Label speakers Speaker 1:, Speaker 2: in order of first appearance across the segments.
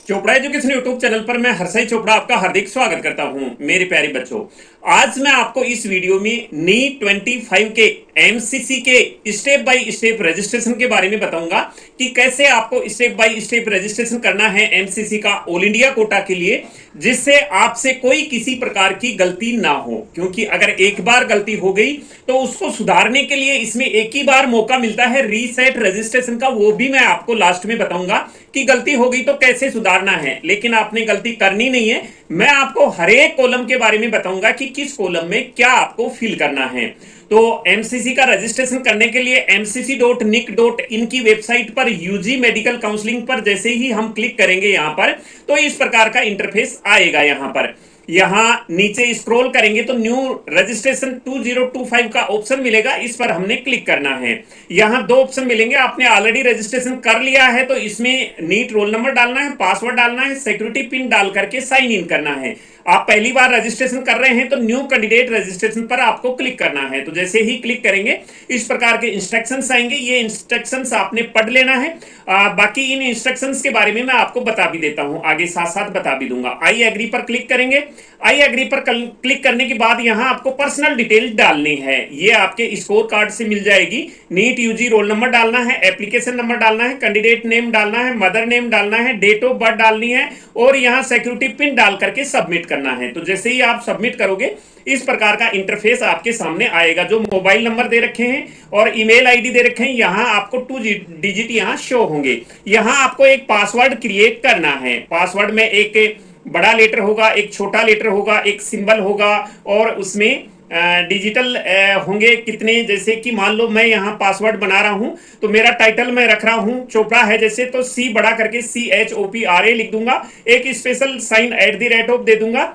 Speaker 1: Chopra education YouTube channel पर मैं हर्षय चोपड़ा आपका हार्दिक स्वागत करता हूं। मेरे प्यारे बच्चों, आज मैं आपको इस वीडियो में नीट 25 के एमसीसी के स्टेप बाय स्टेप रजिस्ट्रेशन के बारे में बताऊंगा कि कैसे आपको स्टेप बाय स्टेप रजिस्ट्रेशन करना है एमसीसी का ऑल इंडिया कोटा के लिए, जिससे आपसे कोई किसी प्रकार की गलती ना हो। क्योंकि अगर एक बार गलती हो गई तो उसको सुधारने के लिए इसमें एक ही बार मौका मिलता है रीसेट रजिस्ट्रेशन का। वो भी मैं आपको लास्ट में बताऊंगा कि गलती हो गई तो कैसे सुधारना है, लेकिन आपने गलती करनी नहीं है। मैं आपको हर एक कॉलम के बारे में बताऊंगा कि किस कॉलम में क्या आपको फिल करना है। तो एमसीसी का रजिस्ट्रेशन करने के लिए mcc.nic.in की वेबसाइट पर यूजी मेडिकल काउंसलिंग पर जैसे ही हम क्लिक करेंगे यहां पर, तो इस प्रकार का इंटरफेस आएगा। यहां पर नीचे स्क्रॉल करेंगे तो न्यू रजिस्ट्रेशन 2025 का ऑप्शन मिलेगा, इस पर हमने क्लिक करना है। यहां दो ऑप्शन मिलेंगे। आपने ऑलरेडी रजिस्ट्रेशन कर लिया है तो इसमें नीट रोल नंबर डालना है, पासवर्ड डालना है, सिक्योरिटी पिन डाल करके साइन इन करना है। आप पहली बार रजिस्ट्रेशन कर रहे हैं तो न्यू कैंडिडेट रजिस्ट्रेशन पर आपको क्लिक करना है। तो जैसे ही क्लिक करेंगे इस प्रकार के इंस्ट्रक्शंस आएंगे। ये इंस्ट्रक्शंस आपने पढ़ लेना है। बाकी इन इंस्ट्रक्शंस के बारे में मैं आपको बता भी देता हूं, आगे साथ साथ बता भी दूंगा। आई एग्री पर क्लिक करेंगे। आई एग्री पर क्लिक करने के बाद यहां आपको पर्सनल डिटेल डालनी है। ये आपके स्कोर कार्ड से मिल जाएगी। नीट यूजी रोल नंबर डालना है, एप्लीकेशन नंबर डालना है, कैंडिडेट नेम डालना है, मदर नेम डालना है, डेट ऑफ बर्थ डालनी है और यहां सिक्योरिटी पिन डाल करके सबमिट करना है। तो जैसे ही आप सबमिट करोगे इस प्रकार का इंटरफेस आपके सामने आएगा। जो मोबाइल नंबर दे रखे हैं और ईमेल आईडी दे रखे हैं, यहां आपको 2 डिजिट यहां शो होंगे। यहां आपको एक पासवर्ड क्रिएट करना है। पासवर्ड में एक बड़ा लेटर होगा, एक छोटा लेटर होगा, एक सिंबल होगा और उसमें डिजिटल होंगे कितने। जैसे कि मान लो मैं यहाँ पासवर्ड बना रहा हूं तो मेरा टाइटल मैं रख रहा हूं चोपड़ा है, जैसे तो सी बड़ा करके CHOPRA लिख दूंगा, एक स्पेशल साइन @ दे दूंगा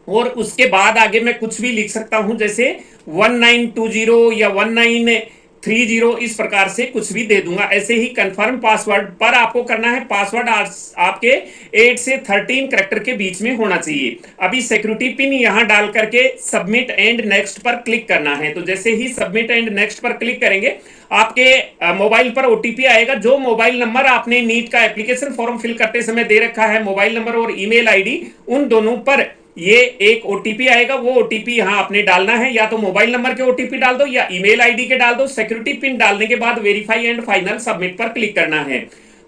Speaker 1: और उसके बाद आगे मैं कुछ भी लिख सकता हूं, जैसे 1920 या 1930 इस प्रकार से कुछ भी दे दूंगा। ऐसे ही कंफर्म पासवर्ड पर आपको करना है। पासवर्ड आपके 8 से 13 कैरेक्टर के बीच में होना चाहिए। अभी सिक्योरिटी पिन यहां डाल करके सबमिट एंड नेक्स्ट पर क्लिक करना है। तो जैसे ही सबमिट एंड नेक्स्ट पर क्लिक करेंगे आपके मोबाइल पर ओटीपी आएगा। जो मोबाइल नंबर आपने नीट का एप्लीकेशन फॉर्म फिल करते समय दे रखा है, मोबाइल नंबर और ईमेल आईडी, उन दोनों पर ये एक ओटीपी आएगा। वो ओटीपी यहां आपने डालना है। या तो मोबाइल नंबर के ओटीपी डाल दो या ईमेल आईडी के डाल दो। सिक्योरिटी पिन डालने के बाद वेरीफाई एंड फाइनल सबमिट पर क्लिक करना है।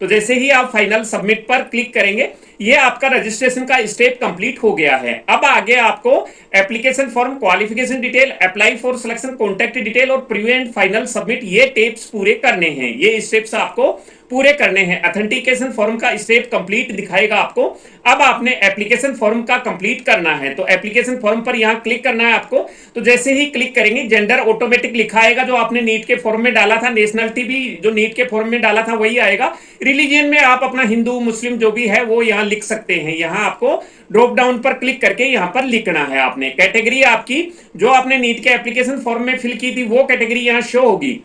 Speaker 1: तो जैसे ही आप फाइनल सबमिट पर क्लिक करेंगे ये आपका रजिस्ट्रेशन का स्टेप कंप्लीट हो गया है। अब आगे आपको application form, qualification detail, apply for selection, contact detail और प्रीव्यू एंड फाइनल सबमिट, ये टेप्स पूरे करने हैं। ये स्टेप्स आपको पूरे करने हैं। ऑथेंटिकेशन फॉर्म का स्टेप कंप्लीट दिखाएगा आपको। अब आपने एप्लीकेशन फॉर्म का कंप्लीट करना है तो एप्लीकेशन फॉर्म पर यहां क्लिक करना है आपको। तो जैसे ही क्लिक करेंगे जेंडर ऑटोमेटिक लिखा आएगा, जो आपने नीट के फॉर्म में डाला था। नेशनलिटी भी जो नीट के फॉर्म में डाला था वही आएगा। रिलीजन में आप अपना हिंदू मुस्लिम जो भी है वो यहां लिख सकते हैं। यहां आपको ड्रॉप डाउन पर क्लिक करके यहां पर लिखना है। आपने कैटेगरी आपकी जो आपने नीट के एप्लीकेशन फॉर्म में फिल की थी वो कैटेगरी यहां शो होगी।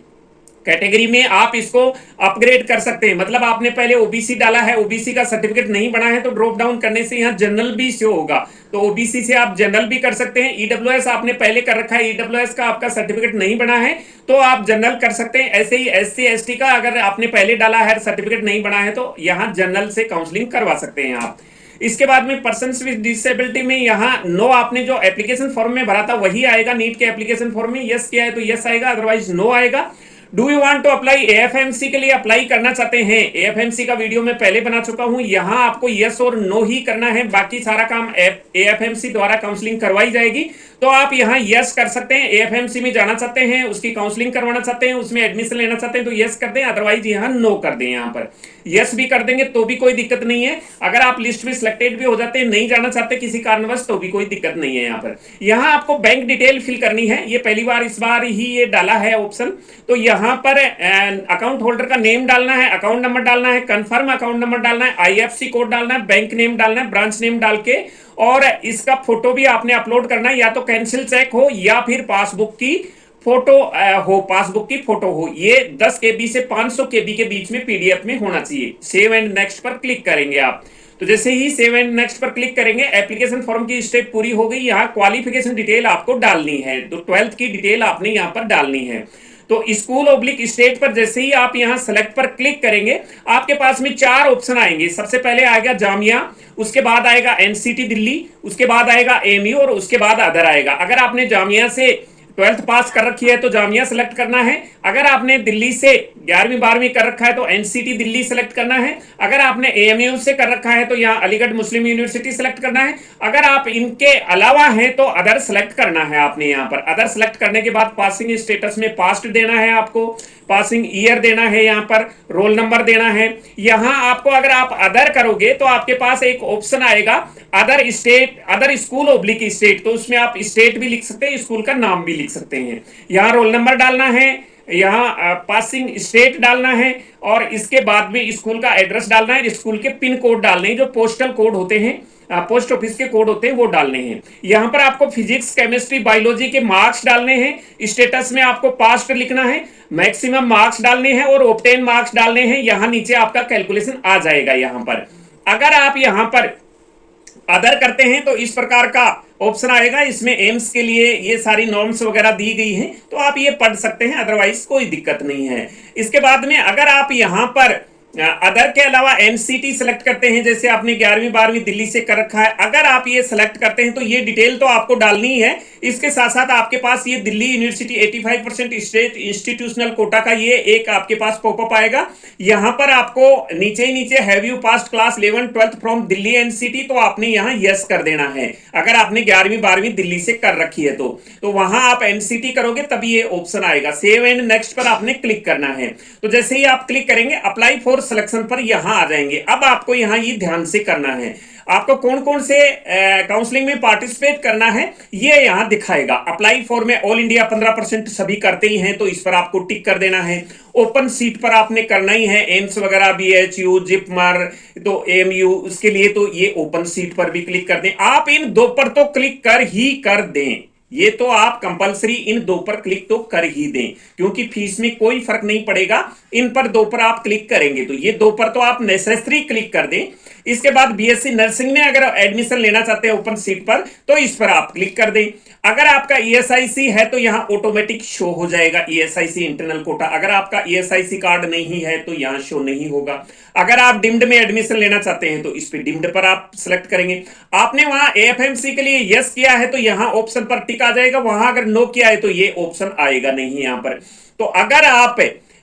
Speaker 1: कैटेगरी में आप इसको अपग्रेड कर सकते हैं। मतलब आपने पहले ओबीसी डाला है, ओबीसी का सर्टिफिकेट नहीं बना है तो ड्रॉप डाउन करने से यहां जनरल भी शो होगा। तो ओबीसी से आप जनरल भी कर सकते हैं। ईडब्ल्यूएस आपने पहले कर रखा है, ईडब्ल्यूएस का आपका सर्टिफिकेट नहीं बना है तो आप जनरल कर सकते हैं। ऐसे ही एससी एसटी का अगर आपने पहले डाला है, सर्टिफिकेट नहीं बना है तो यहां जनरल से काउंसलिंग करवा सकते हैं आप। इसके बाद में पर्सन विद डिसेबिलिटी में यहां नो, आपने जो एप्लीकेशन फॉर्म में भरा था वही आएगा। नीट के एप्लीकेशन फॉर्म में यस किया है तो यस आएगा, अदरवाइज नो आएगा। Do you want to apply, AFMC के लिए अप्लाई करना चाहते हैं। एएफएमसी का वीडियो मैं पहले बना चुका हूं। यहां आपको यस और नो ही करना है, बाकी सारा काम एएफएमसी द्वारा काउंसलिंग करवाई जाएगी। तो आप यहां यस कर सकते हैं। एएफएमसी में जाना चाहते हैं, उसकी काउंसलिंग करवाना चाहते हैं, उसमें एडमिशन लेना चाहते हैं तो यस कर दें, अदरवाइज यहां नो कर दें। यहां पर यस भी कर देंगे तो भी कोई दिक्कत नहीं है। अगर आप लिस्ट में सिलेक्टेड भी हो जाते हैं, नहीं जाना चाहते किसी कारणवश, तो भी कोई दिक्कत नहीं है। यहां आपको बैंक डिटेल फिल करनी है। ये पहली बार इस बार ही ये डाला है ऑप्शन। तो यहां पर अकाउंट होल्डर का नेम डालना है, अकाउंट नंबर डालना है, कंफर्म अकाउंट नंबर डालना है, आईएफएससी कोड डालना है, बैंक नेम डालना है, ब्रांच नेम डाल के, और इसका फोटो भी आपने अपलोड करना है। या तो कैंसिल चेक हो या फिर पासबुक की फोटो हो, पासबुक की फोटो हो। ये 10 KB से 500 KB के बीच में पीडीएफ में होना चाहिए। सेव एंड नेक्स्ट पर क्लिक करेंगे आप। तो जैसे ही सेव एंड नेक्स्ट पर क्लिक करेंगे एप्लीकेशन फॉर्म की स्टेप पूरी हो गई। यहाँ क्वालिफिकेशन डिटेल आपको डालनी है, तो 12th की डिटेल आपने यहाँ पर डालनी है। तो स्कूल ओब्लिक स्टेट पर जैसे ही आप यहां सेलेक्ट पर क्लिक करेंगे, आपके पास में 4 ऑप्शन आएंगे। सबसे पहले आएगा जामिया, उसके बाद आएगा एनसीटी दिल्ली, उसके बाद आएगा एमयू और उसके बाद अदर आएगा। अगर आपने जामिया से 12th पास कर रखी है तो जामिया सेलेक्ट करना है। अगर आपने दिल्ली से 11वीं 12वीं कर रखा है तो एनसीटी दिल्ली सेलेक्ट करना है। अगर आपने एएमयू से कर रखा है तो यहाँ अलीगढ़ मुस्लिम यूनिवर्सिटी सेलेक्ट करना है। अगर आप इनके अलावा हैं तो अदर सेलेक्ट करना है आपने। यहाँ पर अदर सेलेक्ट करने के बाद पासिंग स्टेटस में पास्ट देना है आपको, पासिंग ईयर देना है, यहाँ पर रोल नंबर देना है। यहाँ आपको अगर आप अदर करोगे तो आपके पास एक ऑप्शन आएगा other state, other school oblique state, तो उसमें आप स्टेट भी लिख सकते हैं, स्कूल का नाम भी लिख सकते हैं। यहाँ रोल नंबर डालना है, यहाँ पासिंग स्टेट डालना है और इसके बाद में स्कूल का एड्रेस डालना है, स्कूल के पिन कोड डालने हैं, जो पोस्टल कोड होते हैं, पोस्ट ऑफिस के कोड होते हैं वो डालने हैं। यहाँ पर आपको फिजिक्स केमिस्ट्री बायोलॉजी के मार्क्स डालने हैं। स्टेटस में आपको पास्ट लिखना है, मैक्सिमम मार्क्स डालने हैं और ऑब्टेन मार्क्स डालने हैं। यहाँ नीचे आपका कैलकुलेशन आ जाएगा। यहाँ पर अगर आप यहाँ पर अदर करते हैं तो इस प्रकार का ऑप्शन आएगा। इसमें एम्स के लिए ये सारी नॉर्म्स वगैरह दी गई हैं, तो आप ये पढ़ सकते हैं, अदरवाइज कोई दिक्कत नहीं है। इसके बाद में अगर आप यहाँ पर अदर के अलावा एनसीटी सेलेक्ट करते हैं, जैसे आपने 11वीं 12वीं दिल्ली से कर रखा है, अगर आप ये सेलेक्ट करते हैं तो ये डिटेल तो आपको डालनी ही है। इसके साथ साथ आपके पास ये Delhi university 85% state institutional quota का ये एक आपके पास पॉपअप आएगा। यहाँ पर आपको नीचे ही नीचे have you passed class 11 12th from Delhi NCT, तो आपने यहाँ यस कर देना है। अगर आपने 11वीं 12वीं दिल्ली से कर रखी है तो वहां आप एनसीटी करोगे तभी ये ऑप्शन आएगा। सेव एंड नेक्स्ट पर आपने क्लिक करना है। तो जैसे ही आप क्लिक करेंगे अप्लाई फॉर सिलेक्शन पर यहां आ जाएंगे। अब आपको यहां ये ध्यान से करना है, आपको कौन कौन से काउंसलिंग में पार्टिसिपेट करना है ये यहां दिखाएगा। अप्लाई फॉर में ऑल इंडिया 15% सभी करते ही हैं, तो इस पर आपको टिक कर देना है। ओपन सीट पर आपने करना ही है, एम्स वगैरह, बीएचयू, जिपमर, तो एमयू, उसके लिए तो ये ओपन सीट पर भी क्लिक कर दें। आप इन 2 पर तो क्लिक कर ही कर दें, ये तो आप कंपलसरी इन 2 पर क्लिक तो कर ही दें, क्योंकि फीस में कोई फर्क नहीं पड़ेगा। इन पर 2 पर आप क्लिक करेंगे तो ये 2 पर तो आप नेसेसरी क्लिक कर दें। इसके बाद बीएससी नर्सिंग में अगर एडमिशन लेना चाहते हैं ओपन सीट पर तो इस पर आप क्लिक कर दें। अगर आपका ईएसआईसी है तो यहां ऑटोमेटिक शो हो जाएगा ईएसआईसी इंटरनल कोटा। अगर आपका ईएसआईसी कार्ड नहीं है तो यहां शो नहीं होगा। अगर आप डिम्ड में एडमिशन लेना चाहते हैं तो इस पे डिम्ड पर आप सिलेक्ट करेंगे। आपने वहां एएफएमसी के लिए यस किया है तो यहां ऑप्शन पर टिक आ जाएगा, वहां अगर नो किया है तो ये ऑप्शन आएगा नहीं यहां पर। तो अगर आप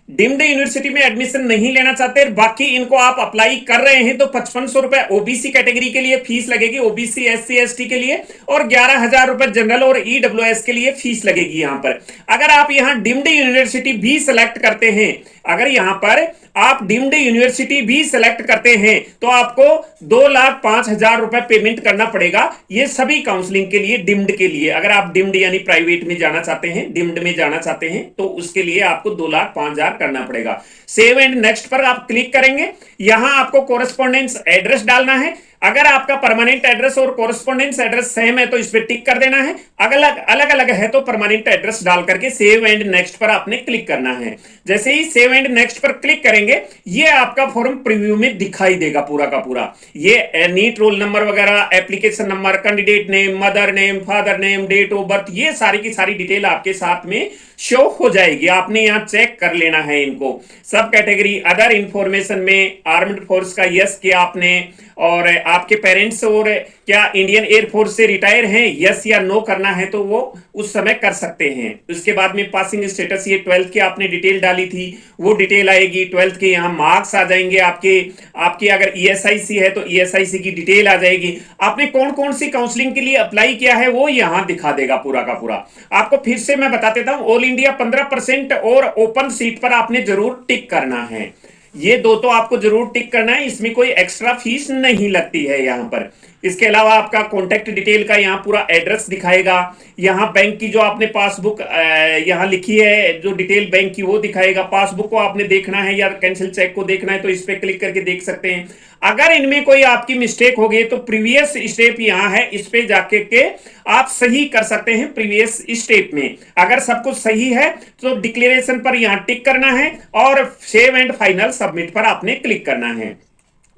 Speaker 1: डिम्ड यूनिवर्सिटी में एडमिशन नहीं लेना चाहते, बाकी इनको आप अप्लाई कर रहे हैं, तो 5500 रुपए ओबीसी कैटेगरी के लिए फीस लगेगी, ओबीसी एससी एसटी के लिए, और 11,000 रुपए जनरल और ईडब्ल्यूएस के लिए फीस लगेगी यहाँ पर। अगर आप यहाँ डिम्ड यूनिवर्सिटी भी सिलेक्ट करते हैं, अगर यहाँ पर आप डिम्ड यूनिवर्सिटी भी सिलेक्ट करते हैं तो आपको 2,05,000 रुपए पेमेंट करना पड़ेगा। ये सभी काउंसलिंग के लिए, डिम्ड के लिए। अगर आप डिम्ड यानी प्राइवेट में जाना चाहते हैं, डिम्ड में जाना चाहते हैं तो उसके लिए आपको 2,05,000 करना पड़ेगा। सेव एंड नेक्स्ट पर आप क्लिक करेंगे। यहां आपको कोरेस्पोंडेंस एड्रेस डालना है। अगर आपका परमानेंट एड्रेस और कोरेस्पोंडेंस एड्रेस सेम है तो इस पर टिक कर देना है। अलग अलग है तो परमानेंट एड्रेस डाल करके सेव एंड नेक्स्ट पर आपने क्लिक करना है। जैसे ही सेव एंड नेक्स्ट पर क्लिक करेंगे ये आपका फॉर्म प्रीव्यू में दिखाई देगा पूरा का पूरा। ये नीट रोल नंबर वगैरह, application number, candidate name, mother name, father name, date of birth, ये सारी की सारी डिटेल आपके साथ में शो हो जाएगी। आपने यहां चेक कर लेना है इनको। सब कैटेगरी अदर इंफॉर्मेशन में आर्म्ड फोर्स का यस किया आपने, और आपके पेरेंट्स और क्या इंडियन एयरफोर्स से रिटायर हैं, यस या नो करना है तो वो उस समय कर सकते हैं। उसके बाद में पासिंग स्टेटस, ये 12th की आपने डिटेल डाली थी वो डिटेल आएगी। 12th के यहाँ मार्क्स आ जाएंगे आपके अगर ईएसआईसी है तो ईएसआईसी की डिटेल आ जाएगी। आपने कौन कौन सी काउंसलिंग के लिए अप्लाई किया है वो यहाँ दिखा देगा पूरा का पूरा। आपको फिर से मैं बता देता हूँ, ऑल इंडिया 15% और ओपन सीट पर आपने जरूर टिक करना है। ये 2 तो आपको जरूर टिक करना है, इसमें कोई एक्स्ट्रा फीस नहीं लगती है यहाँ पर। इसके अलावा आपका कॉन्टेक्ट डिटेल का यहाँ पूरा एड्रेस दिखाएगा। यहाँ बैंक की जो आपने पासबुक यहाँ लिखी है जो डिटेल बैंक की वो दिखाएगा। पासबुक को आपने देखना है या कैंसिल चेक को देखना है तो इस पर क्लिक करके देख सकते हैं। अगर इनमें कोई आपकी मिस्टेक हो गई तो प्रीवियस स्टेप यहाँ है, इस पे जाके के आप सही कर सकते हैं। प्रीवियस स्टेप में अगर सब कुछ सही है तो डिक्लेरेशन पर यहाँ टिक करना है और सेव एंड फाइनल सबमिट पर आपने क्लिक करना है।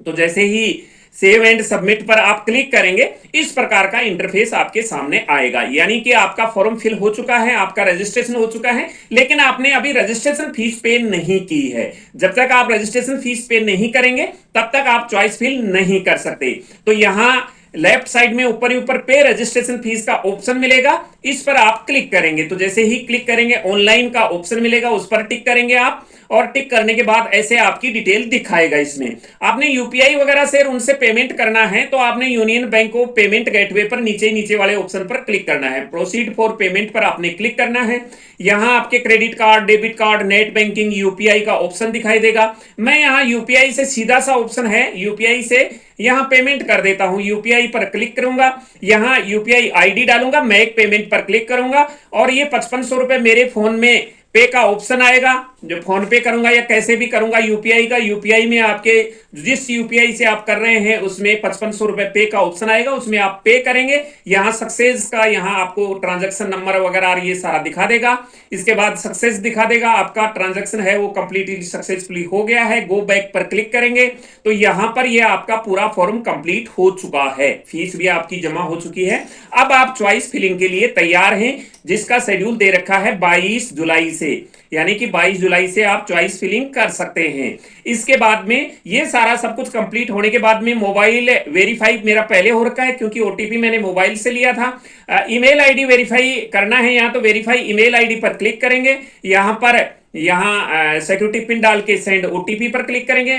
Speaker 1: तो जैसे ही सेव एंड सबमिट पर आप क्लिक करेंगे, इस प्रकार का इंटरफेस आपके सामने आएगा। यानी कि आपका फॉर्म फिल हो चुका है, आपका रजिस्ट्रेशन हो चुका है, लेकिन आपने अभी रजिस्ट्रेशन फीस पे नहीं की है। जब तक आप रजिस्ट्रेशन फीस पे नहीं करेंगे तब तक आप चॉइस फिल नहीं कर सकते। तो यहां लेफ्ट साइड में ऊपर ही ऊपर पे रजिस्ट्रेशन फीस का ऑप्शन मिलेगा, इस पर आप क्लिक करेंगे। तो जैसे ही क्लिक करेंगे ऑनलाइन का ऑप्शन मिलेगा, उस पर टिक करेंगे आप, और टिक करने के बाद ऐसे आपकी डिटेल दिखाएगा। इसमें आपने यूपीआई वगैरह से उनसे पेमेंट करना है तो आपने union bank of payment gateway पर नीचे वाले ऑप्शन पर क्लिक करना है। प्रोसीड फॉर पेमेंट पर आपने क्लिक करना है। यहां आपके credit card, debit card, net banking, UPI का ऑप्शन दिखाई देगा। मैं यहां यूपीआई से सीधा सा ऑप्शन है, यूपीआई से यहां पेमेंट कर देता हूं। यूपीआई पर क्लिक करूंगा, यहां यूपीआई आईडी डालूंगा, मेक पेमेंट पर क्लिक करूंगा और ये 5500 रुपए मेरे फोन में पे का ऑप्शन आएगा। जो फोन पे करूंगा या कैसे भी करूंगा यूपीआई का, यूपीआई में आपके जिस यूपीआई से आप कर रहे हैं उसमें 5500 रुपए पे का ऑप्शन आएगा, उसमें आप पे करेंगे। यहां सक्सेस का, यहां आपको ट्रांजैक्शन नंबर वगैरह ये सारा दिखा देगा। इसके बाद सक्सेस दिखा देगा, आपका ट्रांजैक्शन है वो कंप्लीटली सक्सेसफुली हो गया है। गो बैक पर क्लिक करेंगे तो यहां पर ये आपका पूरा फॉर्म कंप्लीट हो चुका है, फीस भी आपकी जमा हो चुकी है। अब आप चॉइस फिलिंग के लिए तैयार हैं, जिसका शेड्यूल दे रखा है 22 जुलाई से, यानी कि 22 जुलाई से आप चॉइस फिलिंग कर सकते हैं। इसके बाद में ये सारा सब कुछ कंप्लीट होने के बाद में मोबाइल वेरीफाई मेरा पहले हो रखा है, क्योंकि ओटीपी मैंने मोबाइल से लिया था। ईमेल आईडी वेरीफाई करना है, यहां तो वेरीफाई ईमेल आईडी पर क्लिक करेंगे। यहां सिक्योरिटी पिन डाल के सेंड ओटीपी पर क्लिक करेंगे,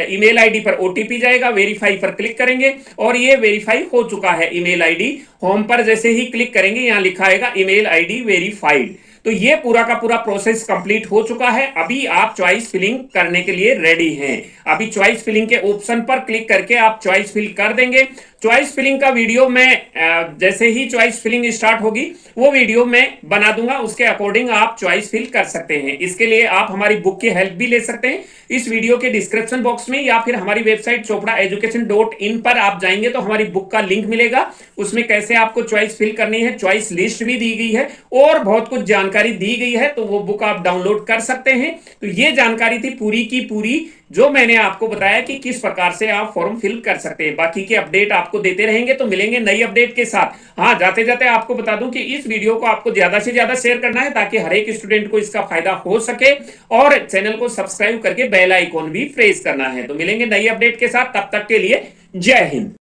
Speaker 1: ईमेल आईडी पर ओटीपी जाएगा, वेरीफाई पर क्लिक करेंगे और ये वेरीफाई हो चुका है ईमेल आईडी। होम पर जैसे ही क्लिक करेंगे यहां लिखा आएगा ईमेल आईडी वेरीफाइड। तो ये पूरा का पूरा प्रोसेस कंप्लीट हो चुका है। अभी आप चॉइस फिलिंग करने के लिए रेडी हैं। अभी चॉइस फिलिंग के ऑप्शन पर क्लिक करके आप चॉइस फिल कर देंगे। चॉइस फिलिंग का वीडियो मैं जैसे ही चॉइस फिलिंग स्टार्ट होगी वो वीडियो मैं बना दूंगा, उसके अकॉर्डिंग आप चॉइस फिल कर सकते हैं। इसके लिए आप हमारी बुक की हेल्प भी ले सकते हैं। इस वीडियो के डिस्क्रिप्शन बॉक्स में या फिर हमारी वेबसाइट chopraeducation.in पर आप जाएंगे तो हमारी बुक का लिंक मिलेगा, उसमें कैसे आपको चॉइस फिल करनी है, चॉइस लिस्ट भी दी गई है और बहुत कुछ जानकारी दी गई है, तो वो बुक आप डाउनलोड कर सकते हैं। तो ये जानकारी थी पूरी की पूरी जो मैंने आपको बताया कि किस प्रकार से आप फॉर्म फिल कर सकते हैं। बाकी के अपडेट आपको देते रहेंगे, तो मिलेंगे नई अपडेट के साथ। हाँ, जाते जाते आपको बता दूं कि इस वीडियो को आपको ज्यादा से ज्यादा शेयर करना है ताकि हर एक स्टूडेंट को इसका फायदा हो सके, और चैनल को सब्सक्राइब करके बेल आइकॉन भी प्रेस करना है। तो मिलेंगे नई अपडेट के साथ, तब तक के लिए जय हिंद।